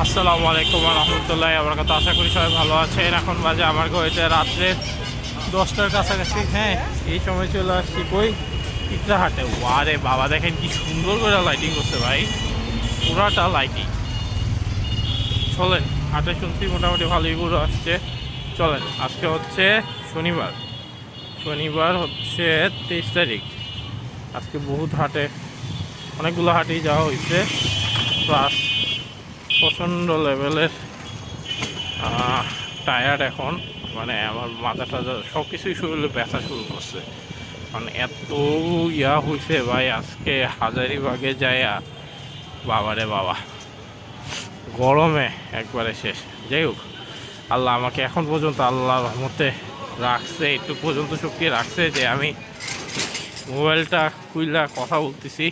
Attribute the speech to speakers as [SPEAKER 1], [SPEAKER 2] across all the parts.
[SPEAKER 1] আসসালামু আলাইকুম রহমতুল্লাহ আবরাকাত। আশা করি সবাই ভালো আছেন। এখন বাজে আমার ঘড়িতে রাত্রে 10টার কাছাকাছি। হ্যাঁ, এই সময় চলে আসছি কই ইকরা হাটে। আরে বাবা, দেখেন কি সুন্দর করে লাইটিং করছে ভাই, পুরাটা লাইটিং। চলেন হাটে, শুনছি মোটামুটি ভালোই ঘুরে আসছে। চলেন, আজকে হচ্ছে শনিবার হচ্ছে 23 তারিখ। আজকে বহুত হাটে, অনেকগুলো হাটেই যাওয়া হয়েছে। প্লাস প্রচণ্ড লেভেলের টায়ার্ড এখন, মানে আমার মাথা টাথা সব কিছুই শরীরে ব্যথা শুরু করছে। মানে এত হয়েছে ভাই, আজকে হাজারিবাগে যায়া বাবারে বাবা, গরমে একবারে শেষ। যাই হোক, আল্লাহ আমাকে এখন পর্যন্ত আল্লাহ রহমতে রাখছে, একটু পর্যন্ত শক্তি রাখছে যে আমি মোবাইলটা খুইলা কথা বলতেছি।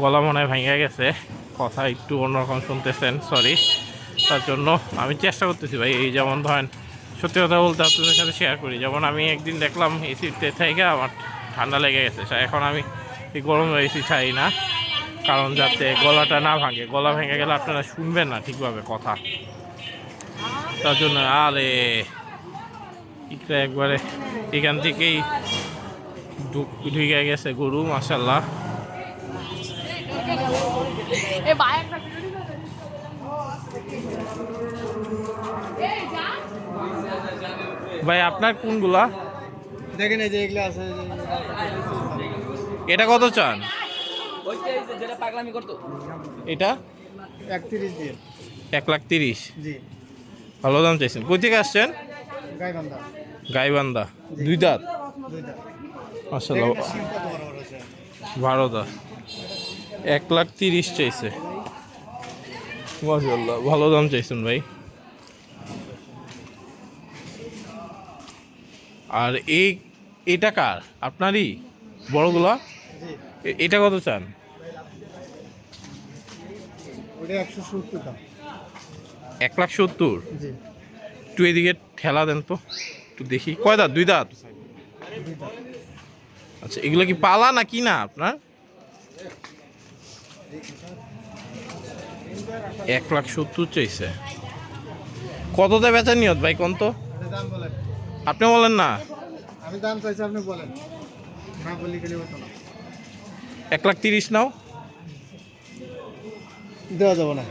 [SPEAKER 1] গলা মনে হয় ভেঙে গেছে, কথা একটু অন্যরকম শুনতেছেন, সরি। তার জন্য আমি চেষ্টা করতেছি ভাই। এই যেমন ধরেন, সত্যি কথা বলতে আপনাদের সাথে শেয়ার করি, যেমন আমি একদিন দেখলাম এসিতে থেকে আমার ঠান্ডা লেগে গেছে। এখন আমি এই গরমে এসি চাই না, কারণ যাতে গলাটা না ভাঙে। গলা ভেঙে গেলে আপনারা শুনবেন না ঠিকভাবে কথা। তার জন্য আরে ইকরা একবারে এখান থেকেই ঢুকে গেছে গরু, মাশাআল্লাহ। ভাই আপনার কোনগুলা
[SPEAKER 2] দেখেন, এই যে এগুলো আছে।
[SPEAKER 1] এটা কত চান? এটা
[SPEAKER 2] 31 দিয়ে
[SPEAKER 1] 1,30,000।
[SPEAKER 2] জি।
[SPEAKER 1] ভালো দাম চাইছেন। কই থেকে আসছেন?
[SPEAKER 2] গাইবান্ধা।
[SPEAKER 1] গাইবান্ধা। দুই দাঁত,
[SPEAKER 2] দুইটা।
[SPEAKER 1] মাশাআল্লাহ।
[SPEAKER 2] দেখেন সিম কত বড় বড় আছে।
[SPEAKER 1] 12 দাঁত, 1,30,000 চাইছে। মাশাআল্লাহ, ভালো দাম চাইছেন ভাই। আর এটা কার? আপনারই বড়গুলা?
[SPEAKER 2] জি।
[SPEAKER 1] এটা কত চান?
[SPEAKER 2] ওটা 170 দাম।
[SPEAKER 1] 1,70,000।
[SPEAKER 2] জি।
[SPEAKER 1] একটু এদিকে ঠেলা দেন তো, একটু দেখি। কয় দাঁত? দুই দাঁত।
[SPEAKER 2] দুইটা।
[SPEAKER 1] আচ্ছা, এগুলো কি পালা না কি না আপনার? 1,70,000 চাইছে। কততে বেচা নিয়ত ভাই কোন তো?
[SPEAKER 2] এটা দাম বলেন।
[SPEAKER 1] আপনি বলেন না।
[SPEAKER 2] আমি দাম চাইছি, আপনি বলেন। না বললি গেলে হতো না।
[SPEAKER 1] 1,30,000 নাও।
[SPEAKER 2] দেওয়া যাবে না।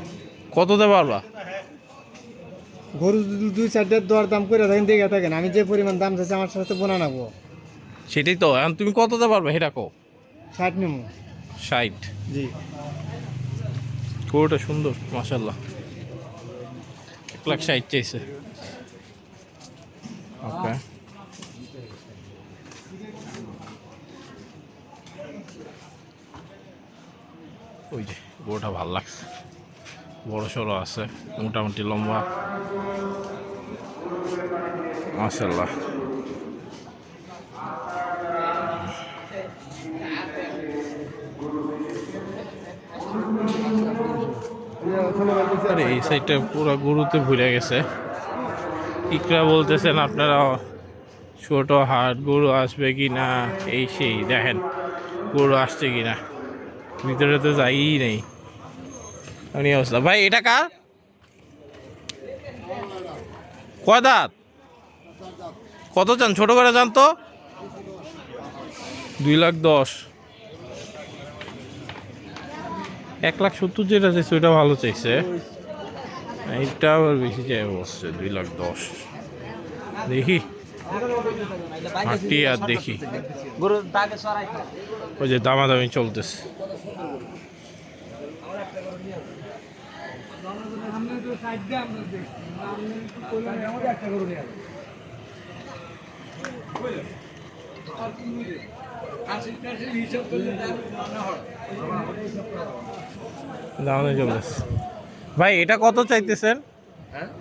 [SPEAKER 1] কততে পারবা?
[SPEAKER 2] গরু যদি 2-4 দর দাম করে থাকেন, দেখে থাকেন। আমি যে পরিমাণ দাম চাইছি আমার সাথে বোনা নাবো।
[SPEAKER 1] সেটাই তো, এখন তুমি কততে পারবে সেটা কো।
[SPEAKER 2] 60 নেবো।
[SPEAKER 1] 60।
[SPEAKER 2] জি।
[SPEAKER 1] গরুটা সুন্দর মাশাআল্লাহ। 1,60,000 চাইছে। ওকে, ওই যে গরুটা ভালো লাগছে, বড় সড়ো আছে, মোটামুটি লম্বা, মাশাআল্লাহ। আরে এই সাইডটা পুরো গরুতে ভরে গেছে। ইকরা বলতেছেন আপনারা ছোট হাট গরু আসবে কি না, এই সেই। দেখেন গরু আসছে কি না, ভিতরে তো যাই নেই এমনি অবস্থা। ভাই এটা কার? কয় দাঁত? কত চান? ছোট করে যান তো। 2,10,000। 1,70,000 যেটা চাইছে ওইটা ভালো চাইছে, এইটা আবার বেশি চাই বসছে। 2,10,000 দেখি হাঁটি আর দেখি। ওই যে দামাদামি চলতেছে। দামাদামি চলতেছে। ভাই এটা কত চাইতেছেন?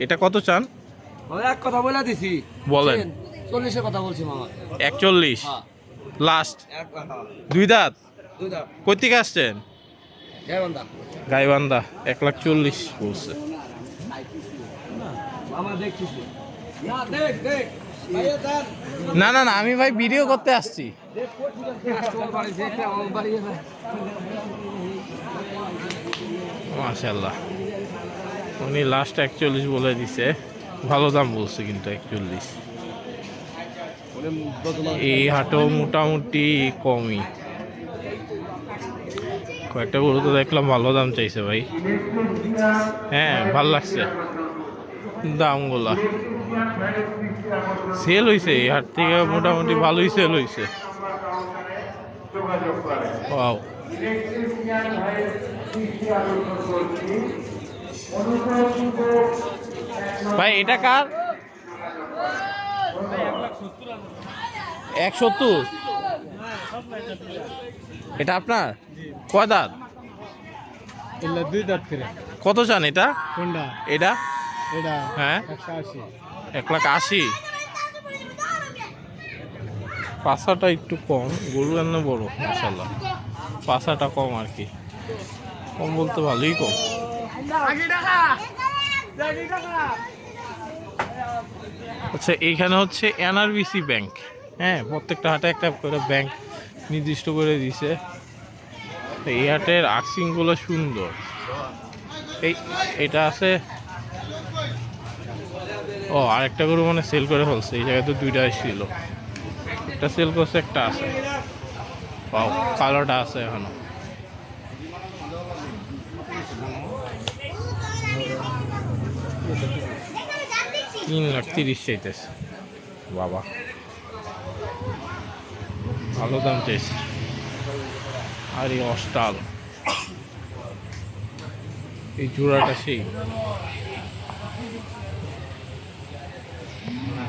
[SPEAKER 1] এটা কত চান?
[SPEAKER 2] এক কথা বলে দিছি।
[SPEAKER 1] বলেন।
[SPEAKER 2] 40-এর কথা বলছি মামা।
[SPEAKER 1] 41 লাস্ট। দুই দাঁত। কই থেকে আসছেন? গাইবান্ধা। 1,40,000 বলছে। না না না, আমি ভাই ভিডিও করতে আসছি। মাশাআল্লাহ। উনি লাস্ট 41 বলে দিছে, ভালো দাম বলছে কিন্তু 41। এই হাটও মোটামুটি কমই, কয়েকটা গরু তো দেখলাম ভালো দাম চাইছে ভাই। হ্যাঁ ভালো লাগছে দামগুলা, সেল হয়েছে এই হাট থেকে মোটামুটি ভালোই সেল হয়েছে। ওয়াও, ভাই এটা কার? 170? এটা আপনার? কয় দাঁত?
[SPEAKER 2] এগুলা 2 দাঁত করে।
[SPEAKER 1] কত চান এটা?
[SPEAKER 2] কোনটা?
[SPEAKER 1] এটা?
[SPEAKER 2] এটা
[SPEAKER 1] হ্যাঁ
[SPEAKER 2] 180।
[SPEAKER 1] 1,80,000। পাছাটা একটু কম, গরু এনে বড় মাশাআল্লাহ, পাছাটা কম আর কি, কম বলতে ভালোই কম। আচ্ছা এইখানে হচ্ছে এনআরবিসি ব্যাংক। হ্যাঁ প্রত্যেকটা হাটে একটা করে ব্যাংক নির্দিষ্ট করে দিছে। এই হাটের আর্সিংগুলো সুন্দর। এটা আছে। ও আরেকটা গরু মানে সেল করে ফেলছে, এই জায়গায় তো 2টা ছিল, একটা সেল করছে একটা আছে। পাও কালোটা আছে এখনো। $3,30,000 চাইতেছে বাবা, ভালো দাম চাইছে। আর এই অস্টাল, এই জোড়াটা সেই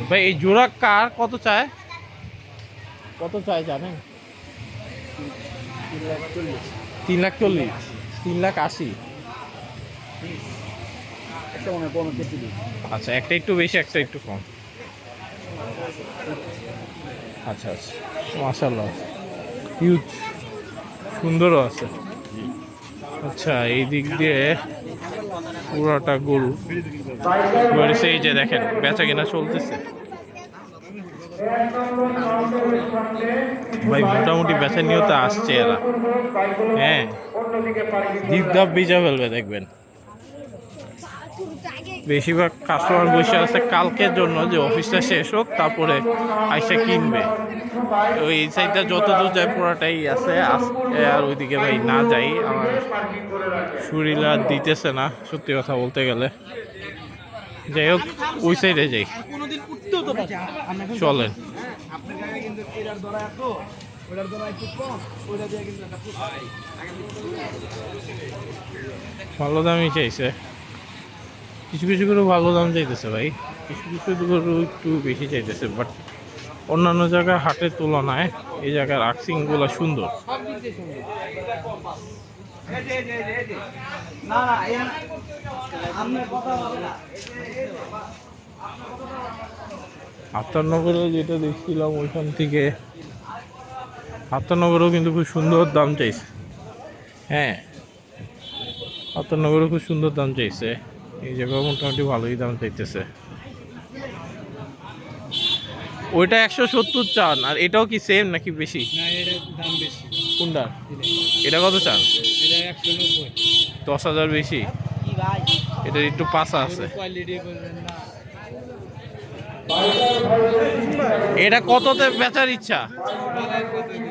[SPEAKER 1] ভাই, এই জোড়া কার? কত চায়? কত চায় জানেন? 3,40,000, 3,80,000। আচ্ছা একটা একটু বেশি একটা একটু কম। আচ্ছা আচ্ছা মাশাআল্লাহ, হিউজ, সুন্দরও আছে। আচ্ছা এই দিক দিয়ে পুরোটা গরু রয়েছে, এই যে দেখেন বেচা কেনা চলতেছে ভাই, মোটামুটি বেচা নিয়েও আসছে এরা। হ্যাঁ দিকদাপ বেচা ফেলবে দেখবেন। বেশিরভাগ কাস্টমার বসে আছে কালকের জন্য, যে অফিসটা শেষ হোক তারপরে আইসা কিনবে। ওই সাইডটা যতদূর যায় পুরাটাই আছে আজকে, আর ওইদিকে ভাই না যাই, আমার শরীর আর দিতেছে না সত্যি কথা বলতে গেলে। যাই হোক ওই সাইডে যাই, চলেন। ভালো দামই চাইছে, কিছু কিছু করে ভালো দাম চাইতেছে ভাই, কিছু কিছু করে একটু বেশি চাইতেছে, বাট অন্যান্য জায়গায় হাটের তুলনায় এই জায়গার আর্সিংগুলো সুন্দর। আফতারনগরে যেটা দেখছিলাম ওইখান থেকে, আফতারনগরেও কিন্তু খুব সুন্দর দাম চাইছে। হ্যাঁ আফতারনগরেও খুব সুন্দর দাম চাইছে, এই জায়গায় মোটামুটি ভালোই দাম চাইতেছে। ওইটা 170 চান, আর এটাও কি সেম নাকি বেশি? কোনটা? এটা কত চান? 10,000 বেশি, এটা একটু পাশা আছে। এটা কততে বেচার ইচ্ছা?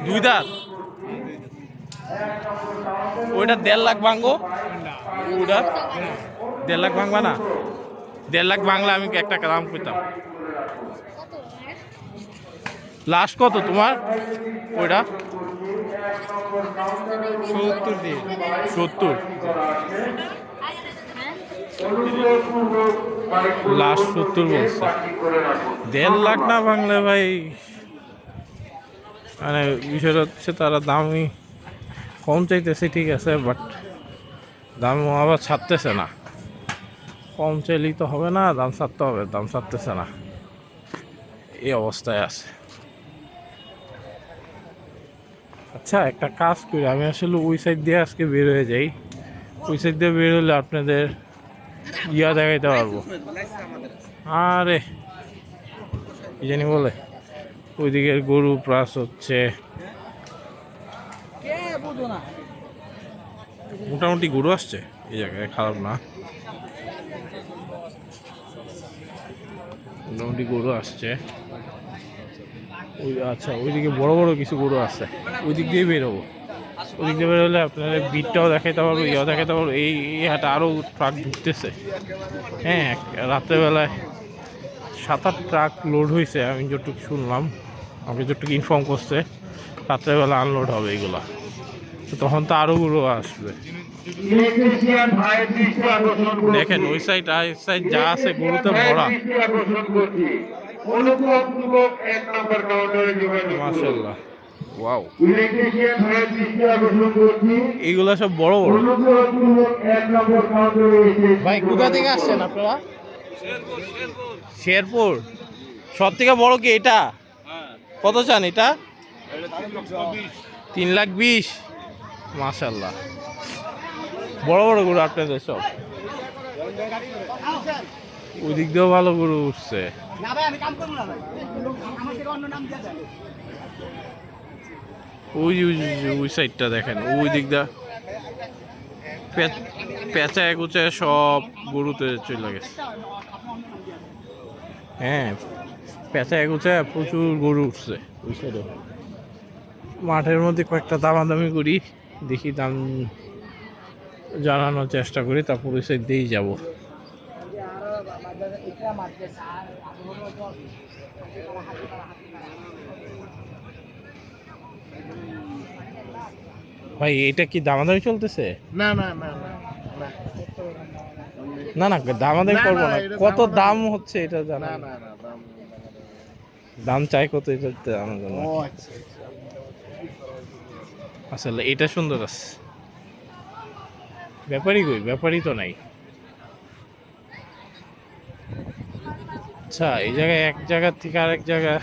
[SPEAKER 1] 2 দাঁত? ওইটা 1.5 লাখ ভাঙবো? ওটা 1.5 লাখ ভাঙবা না? 1.5 লাখ ভাঙলে আমি একটা দাম পেতাম। লাস্ট কত তোমার ওইটা? 70? লাস্ট 70 বলছে। 1.5 লাখ না ভাঙলে ভাই, মানে বিষয়টা হচ্ছে তারা দামই কম চাইতেছে ঠিক আছে, বাট দাম আবার ছাড়তেছে না। কম চাইলেই তো হবে না, দাম ছাড়তে হবে, দাম ছাড়তেছে না, এই অবস্থায় আছে। আচ্ছা একটা কাজ করি, আমি আসলে ওই সাইড দিয়ে আজকে বের হয়ে যাই, ওই সাইড দিয়ে বের হলে আপনাদের ইয়া দেখাইতে পারবো। আরে কি জানি বলে, ওইদিকের গরু প্লাস হচ্ছে মোটামুটি গরু আসছে এই জায়গায়, খারাপ না। মোটামুটি গরু আসছে। ওই আচ্ছা ওইদিকে বড় বড় কিছু গরু আছে, ওই দিক দিয়ে বেরোবো। ওই দিক দিয়ে বেরোলে আপনারা বিটটাও দেখাইতে পারবো, ইয়াও দেখাইতে পারবো। এই হাটে আরও ট্রাক ঢুকতেছে। হ্যাঁ, রাত্রেবেলায় 7-8 ট্রাক লোড হয়েছে, আমি যতটুকু শুনলাম, আমাকে যতটুকু ইনফর্ম করছে রাত্রেবেলা আনলোড হবে এগুলো। তো তখন তো আরও গরু আসবে। দেখেন ওই সাইড আর এই সাইড যা আছে গরুতে ভরা। মাশাআল্লাহ, ওয়াও, এইগুলা সব বড় বড়। ভাই কোথা থেকে আসছেন আপনারা? শেরপুর। সব থেকে বড় কি এটা? কত চান এটা? 3,20,000। মাশাআল্লাহ, বড় বড় গরু আপনাদের সব। ওই দিক দিয়েও ভালো গরু উঠছে। ওই সাইডটা দেখেন, ওই দিক দিয়ে পেঁচায় কুচায় সব গরুতে চলে গেছে। হ্যাঁ, পেঁচায় কুচায় প্রচুর গরু উঠছে ওই সাইডে। মাঠের মধ্যে কয়েকটা দামাদামি করি, দেখি দাম জানানোর চেষ্টা করি, তারপর ওই সাইড দিয়েই যাবো। ভাই এটা কি দামাদামি চলতেছে?
[SPEAKER 2] না না না না
[SPEAKER 1] না না, দামাদামি করবো না। কত দাম হচ্ছে এটা জানা?
[SPEAKER 2] না না
[SPEAKER 1] দাম চাই কত এটা জানার জন্য। আসলে এটা সুন্দর আছে। ব্যাপারই কই? ব্যাপারই তো নাই। আচ্ছা, এই জায়গায় এক জায়গা থেকে আরেক জায়গা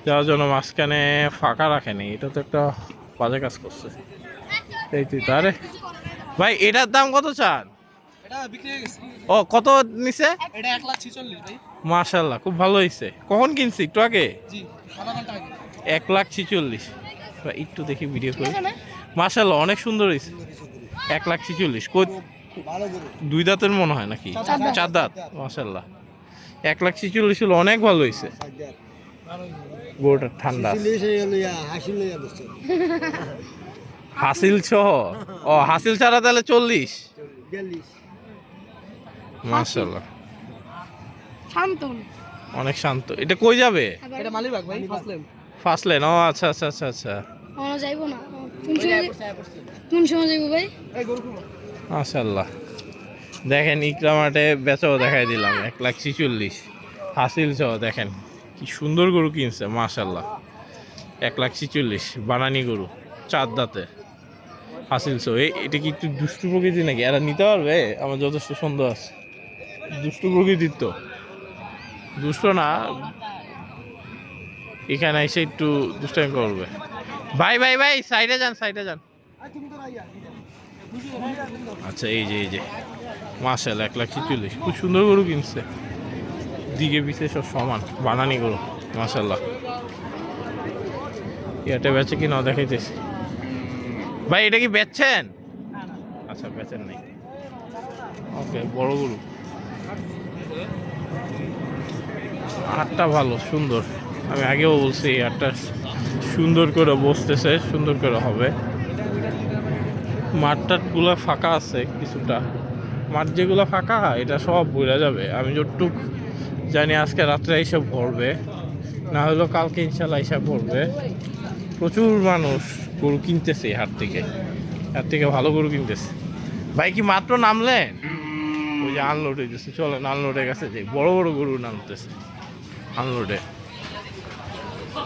[SPEAKER 1] যাওয়ার জন্য মাঝখানে ফাঁকা রাখেনি, এটা তো একটা বাজে কাজ করছে। এই তুই তারে ভাই, এটার দাম কত চান? ও কত নিছে?
[SPEAKER 2] এটা 1,46,000 ভাই।
[SPEAKER 1] মাশাআল্লাহ, খুব ভালো হয়েছে। কখন কিনছি? একটু আগে। 1,46,000। একটু দেখি ভিডিও করি। মাশাআল্লাহ, অনেক সুন্দর হয়েছে। 1,46,000 দুই দাঁতের মনে হয় নাকি? 4 দাঁত। মাশাআল্লাহ, 1,46,000 হলো, অনেক ভালো হয়েছে। গরুটা ঠান্ডা। হাসিল সহ? ও হাসিল ছাড়া তাহলে 40। মাশাআল্লাহ, অনেক শান্ত। এটা কই যাবে?
[SPEAKER 2] এটা মালিবাগ ভাই,
[SPEAKER 1] ফার্স্ট লেন। ও আচ্ছা আচ্ছা আচ্ছা আচ্ছা।
[SPEAKER 3] যাইবো না, কোন সময় যাইবো ভাই?
[SPEAKER 1] মাশাআল্লাহ, দেখেন ইকরা মাঠে বেচাও দেখাই দিলাম। 1,46,000 হাসিল সহ। দেখেন কি সুন্দর গরু কিনছে। মাশাআল্লাহ, 1,46,000 বানানি গরু, 4 দাঁতে, হাসিল সহ। এটা কি একটু দুষ্টু প্রকৃতি নাকি? এরা নিতে পারবে? আমার যথেষ্ট সন্দেহ আছে। দুষ্টু প্রকৃতির তো, দুষ্ট না, এখানে এসে একটু দুষ্টামি করবে। ভাই ভাই ভাই, সাইডে যান, সাইডে যান। আচ্ছা, এই যে মাশাআল্লাহ, 1,46,000 খুব সুন্দর গরু কিনছে। দিকে পিছে সব সমান, বানানি গরু। মাশাআল্লাহ, এটা বেচে কিনা দেখাইতেছি। ভাই এটা কি বেচছেন? আচ্ছা, বেচেন নাই। ওকে, বড় গরু, হাটটা ভালো, সুন্দর। আমি আগেও বলছি এই হাটটা সুন্দর করে বসতেছে, সুন্দর করে হবে। মাঠটাগুলো ফাঁকা আছে কিছুটা, মাঠ যেগুলো ফাঁকা এটা সব বোঝা যাবে। আমি যতটুক জানি আজকে রাত্রে এসে ভরবে, না হলেও কালকে ইনশাল্লাহ এসে ভরবে। প্রচুর মানুষ গরু কিনতেছে এই হাট থেকে ভালো গরু কিনতেছে। ভাই কি মাত্র নামলেন? ওই যে আনলোড হইতেছে, চলেন আনলোডের কাছে যাই। বড় বড় গরু নামতেছে আনলোডে,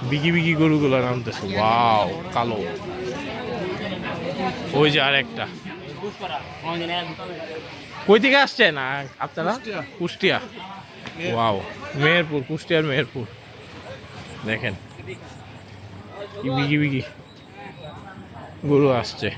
[SPEAKER 1] বিকি গরুগুলো নামতেছে। ওয়াও, কালো। ওই যে আরেকটা। কই থেকে আসছেন আপনারা? কুষ্টিয়া। ওয়াও, মেহেরপুর, কুষ্টিয়ার মেহেরপুর। দেখেন কি বিকি গরু আসছে।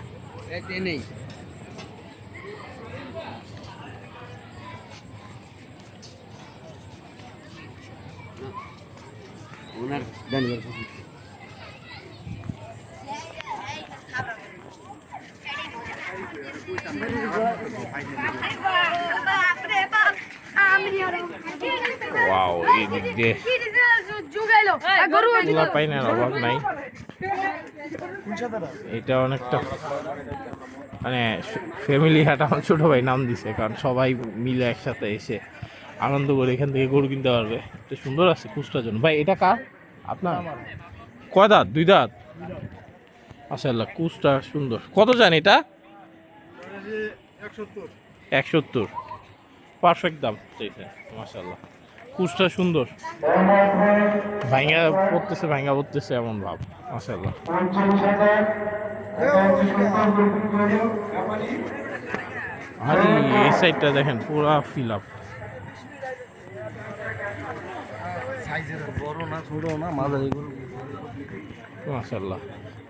[SPEAKER 1] ওয়াও, এই দিক দিয়ে পোলা পাইনের অভাব নাই। এটা অনেকটা মানে ফ্যামিলি হাট আমার ছোট ভাই নাম দিছে, কারণ সবাই মিলে একসাথে এসে আনন্দ করে এখান থেকে গরু কিনতে পারবে। তো সুন্দর আছে খুচরার জন্য। ভাই এটা কার? আপনার? কয় দাঁত? 2 দাঁত। মাশাআল্লাহ কুচটা সুন্দর। কত জান এটা? 170। পারফেক্ট দাম চাইছে। মাশাআল্লাহ কুচটা সুন্দর, ভাঙা পড়তেছে এমন ভাব। মাশাআল্লাহ আরে এই সাইডটা দেখেন পুরা ফিল আপ। মাশাআল্লাহ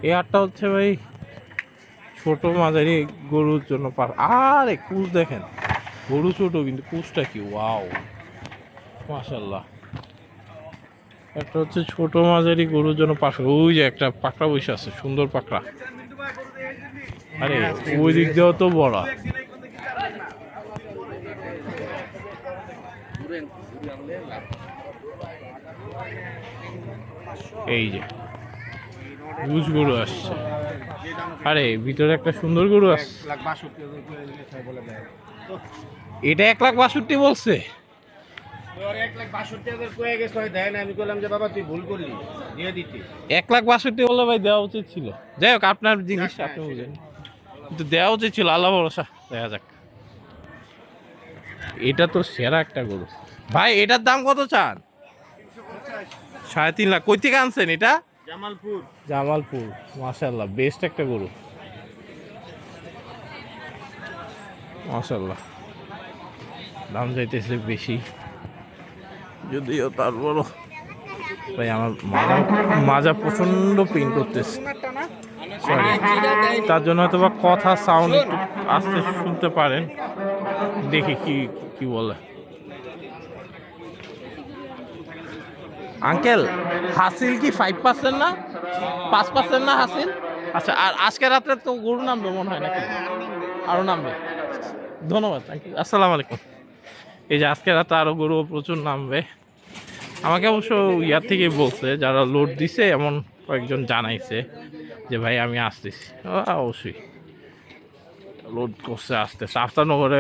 [SPEAKER 1] এই হাটটা হচ্ছে ভাই ছোট মাঝারি গরুর জন্য আরে কুচ দেখেন, গরু ছোট কিন্তু কুচটা কি ওয়াও। মাশাআল্লাহ একটা হচ্ছে ছোট মাঝারি গরুর জন্য পাশে ওই যে একটা পাকড়া বসে আছে, সুন্দর পাকড়া। আরে ওই দিক দিয়েও তো বড়। এই যে বুঝ গরু আসছে। আরে ভিতরে একটা সুন্দর গরু আসছে। এটা 1,62,000 বলছে। 1,62,000 বলে ভাই দেওয়া উচিত ছিল। যাই হোক আপনার জিনিস আপনি বুঝেন, কিন্তু দেওয়া উচিত ছিল। আল্লাহ ভরসা, দেখা যাক। এটা তো সেরা একটা গরু ভাই। এটার দাম কত চান? 3.5 লাখ। কই থেকে আনছেন এটা? জামালপুর। মাশাআল্লাহ বেস্ট একটা গরু। মাশাআল্লাহ দাম যাইতেছে বেশি, যদিও তারপরও ভাই আমার মাজা প্রচন্ড পেইন করতেছে। সরি, তার জন্য হয়তো বা কথা সাউন্ড একটু আস্তে শুনতে পারেন। দেখি কি বলে। আঙ্কেল হাসিল কি 5% না 5% না হাসিল? আচ্ছা, আর আজকে রাত্রে তো গরু নামবে মনে হয় নাকি? আরো নামবে। ধন্যবাদ, থ্যাংক ইউ, আসসালামু আলাইকুম। এই যে আজকে রাতে আরো গরু প্রচুর নামবে। আমাকে অবশ্য ইয়ার থেকে বলছে, যারা লোড দিছে এমন কয়েকজন জানাইছে যে ভাই আমি আসতেছি। অবশ্যই লোড করছে, আসতেছে। আফতারনগরে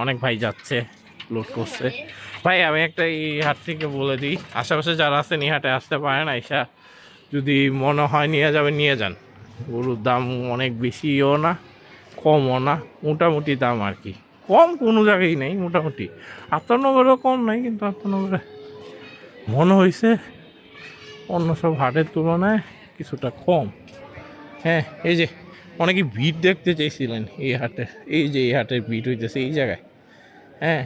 [SPEAKER 1] অনেক ভাই যাচ্ছে, লোড করছে। ভাই আমি একটা এই হাট থেকে বলে দিই, আশেপাশে যারা আছেন এই হাটে আসতে পারেন। আইসা যদি মনে হয় নিয়ে যান। গরুর দাম অনেক বেশিও না কমও না, মোটামুটি দাম আর কি। কম কোনো জায়গায় নেই, মোটামুটি। আফতারনগরেও কম নাই, কিন্তু আফতারনগরে মনে হয়েছে অন্য সব হাটের তুলনায় কিছুটা কম। হ্যাঁ, এই যে অনেকে ভিড় দেখতে চাইছিলেন এই হাটে, এই যে এই হাটের ভিড় হইতেছে এই জায়গায়। হ্যাঁ,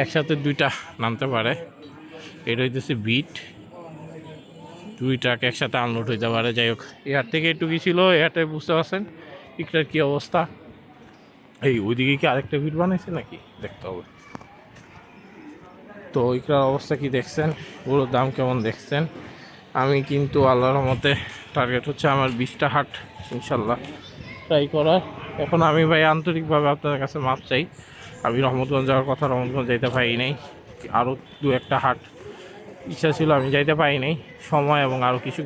[SPEAKER 1] একসাথে 2টা নামতে পারে। এটা হইতেছে বিট, 2 ট্রাক একসাথে আনলোড হইতে পারে। যাই হোক, এই হাট থেকে একটু ছিল, এই হাটে বুঝতে পারছেন ইকটার কী অবস্থা। এই ওইদিকে কি আরেকটা ভিড় বানাইছে নাকি দেখতে হবে। তো ইকরার অবস্থা কি দেখছেন, পুরো দাম কেমন দেখছেন। আমি কিন্তু আল্লাহর রহমতে টার্গেট হচ্ছে আমার 20টা হাট ইনশাল্লাহ ট্রাই করার। এখন আমি ভাই আন্তরিকভাবে আপনাদের কাছে মাপ চাই। আমি রহমতগঞ্জ যাওয়ার কথা, রহমতগঞ্জ যাইতে পারি নাই। আরও 2-1টা হাট ইচ্ছা ছিল, আমি যাইতে পারি নাই সময় এবং আরও কিছু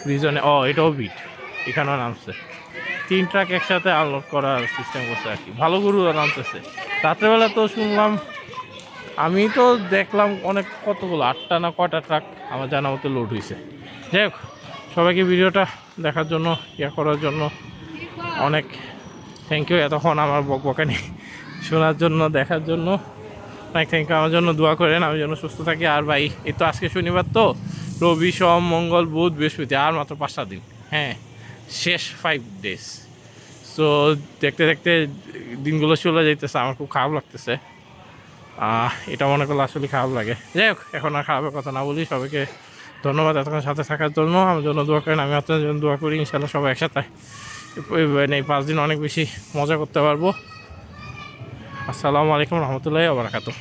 [SPEAKER 1] রিজনে। এটাও বিট, এখানেও নামছে। 3 ট্রাক একসাথে আনলোড করার সিস্টেম করছে আর কি। ভালো গরু নামতেছে। রাত্রেবেলা তো শুনলাম, আমি তো দেখলাম অনেক, কতগুলো 8টা না কয়টা ট্রাক আমার জানা মতো লোড হয়েছে। যাই হোক, সবাইকে ভিডিওটা দেখার জন্য, করার জন্য অনেক থ্যাংক ইউ। এতক্ষণ আমার বকবকানি শোনার জন্য, দেখার জন্য অনেক থ্যাংক ইউ। আমার জন্য দোয়া করেন, আমি যেন সুস্থ থাকি। আর ভাই এই তো আজকে শনিবার, তো রবি সোম মঙ্গল বুধ বৃহস্পতি, আর মাত্র 5টা দিন। হ্যাঁ, শেষ 5 days। সো দেখতে দেখতে দিনগুলো চলে যাইতেছে, আমার খুব খারাপ লাগতেছে। এটা মনে করলে আসলে খারাপ লাগে। যাই হোক, এখন আর খারাপের কথা না বলি। সবাইকে ধন্যবাদ এতক্ষণ সাথে থাকার জন্য। আমার জন্য দোয়া করেন, আমি আপনার জন্য দোয়া করি। ইনশাল্লাহ সবাই একসাথে এই 5 দিন অনেক বেশি মজা করতে পারবো। আসসালামু আলাইকুম রহমতুল্লাহি ওয়া বারাকাতুহু।